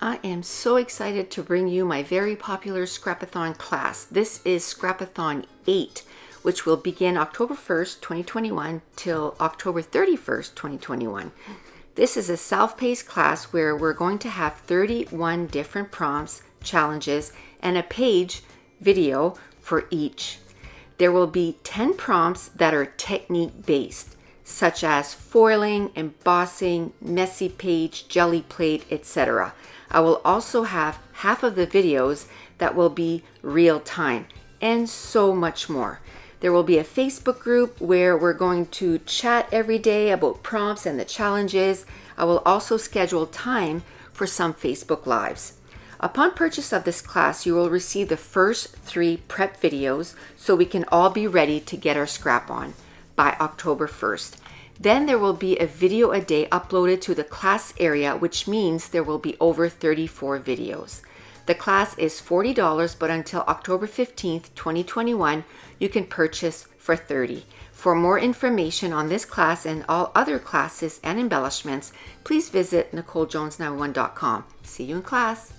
I am so excited to bring you my very popular Scrap-A-Thon class. This is Scrap-A-Thon 8, which will begin October 1st, 2021 till October 31st, 2021. This is a self-paced class where we're going to have 31 different prompts, challenges, and a page video for each. There will be 10 prompts that are technique based, such as foiling, embossing, messy page, jelly plate, etc. I will also have half of the videos that will be real time and so much more. There will be a Facebook group where we're going to chat every day about prompts and the challenges. I will also schedule time for some Facebook Lives. Upon purchase of this class, you will receive the first 3 prep videos so we can all be ready to get our scrap on by October 1st. Then there will be a video a day uploaded to the class area, which means there will be over 34 videos. The class is $40, but until October 15th, 2021, you can purchase for $30. For more information on this class and all other classes and embellishments, please visit NicoleJones91.com. See you in class.